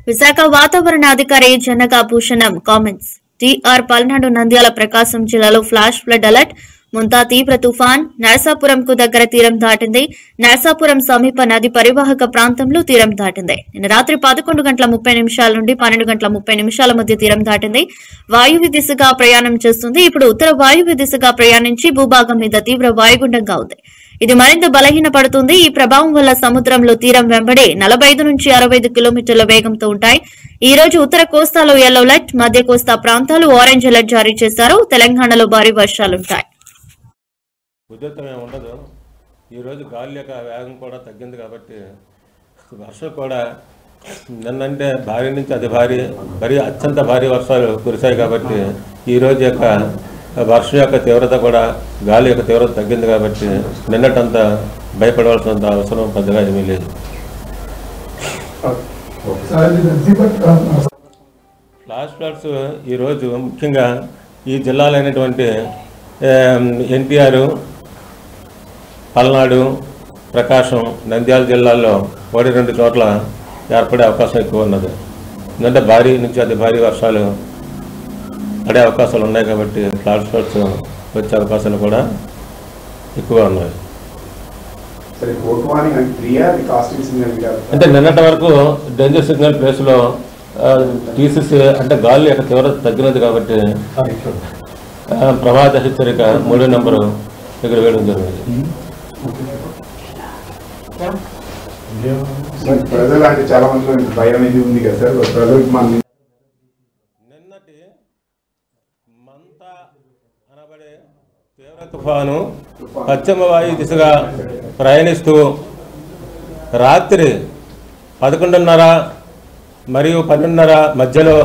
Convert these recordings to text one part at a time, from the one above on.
విశాఖ వాతావరణ అధికారి జనగా Bhushanam comments. TR Palnadu, Nandyal, ప్రకాశం జిల్లాలో ఫ్లాష్ ఫ్లడ్ అలర్ట్. ముంతా తీవ్ర తుఫాన్ నరసాపురంకు దగ్గర తీరం దాటింది. నరసాపురం సమీప నది పరివాహక ప్రాంతంలో తీరం దాటింది. నిన్న రాత్రి 11:30 నుండి 12:30 మధ్య తీరం దాటింది. వాయువ్య దిశగా ప్రయాణం చేస్తుంది. ఇప్పుడు ఉత్తర వాయువ్య దిశగా ప్రయాణించి భూభాగం మీద తీవ్ర వాయుగుండంగా ఉంది. ఇది మరింత బలహీనపడుతుంది. ఈ ప్రభావం వల్ల సముద్రంలో తీరం వెంబడి 45 నుంచి 65 కిలోమీటర్ల వేగంతో ఉంటాయి. ఈ రోజు ఉత్తర కోస్తాలో యెల్లో అలర్ట్, మధ్య కోస్తా ప్రాంతాలు ఆరెంజ్ అలర్ట్ జారీ చేశారు. తెలంగాణలో భారీ వర్షాలుంటాయి. ఉధృతం ఉండదు. ఈరోజు గాలి యొక్క వేగం కూడా తగ్గింది కాబట్టి వర్షం కూడా నిన్నంటే భారీ నుంచి అతి భారీ మరీ అత్యంత భారీ వర్షాలు కురిశాయి కాబట్టి ఈరోజు యొక్క వర్షం యొక్క తీవ్రత కూడా గాలి యొక్క తీవ్రత తగ్గింది కాబట్టి నిన్నటంతా భయపడవలసినంత అవసరం పెద్దగా ఏమీ లేదు. ఫ్లాష్ ఫ్లడ్స్ ఈరోజు ముఖ్యంగా ఈ జిల్లాలైనటువంటి ఎన్టీఆర్, పల్నాడు, ప్రకాశం, నంద్యాల జిల్లాల్లో 1-2 చోట్ల ఏర్పడే అవకాశం ఎక్కువ ఉన్నది. ఎందుకంటే భారీ నుంచి అతి భారీ వర్షాలు పడే అవకాశాలు ఉన్నాయి కాబట్టి ఫ్లాష్ ఫ్లడ్స్ వచ్చే అవకాశాలు కూడా ఎక్కువ ఉన్నాయి. అంటే నిన్నటి వరకు డేంజర్ సిగ్నల్ ప్లేస్లో తీసేసి అంటే గాలి యొక్క తీవ్రత తగ్గినది కాబట్టి ప్రమాద హెచ్చరిక 3వ నెంబరు దగ్గర వేయడం జరిగింది. చాలా మంది భయం ఉంది కదా సార్ ప్రజలకు. నిన్నటి మంతా అనబడే తీవ్ర తుఫాను పశ్చిమ వాయు దిశగా ప్రయాణిస్తూ రాత్రి 11:30 మరియు 12:30 మధ్యలో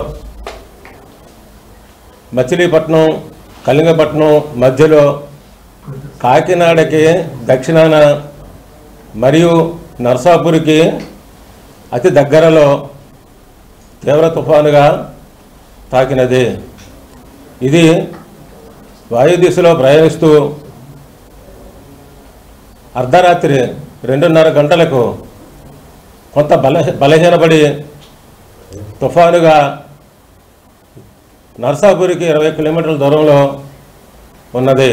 మచిలీపట్నం, కళింగపట్నం మధ్యలో కాకినాడకి దక్షిణాన మరియు నర్సాపూర్కి అతి దగ్గరలో తీవ్ర తుఫానుగా తాకినది. ఇది వాయు దిశలో ప్రయాణిస్తూ అర్ధరాత్రి 2:30 గంటలకు కొంత బలహీనపడి తుఫానుగా నర్సాపూర్కి 20 కిలోమీటర్ల దూరంలో ఉన్నది.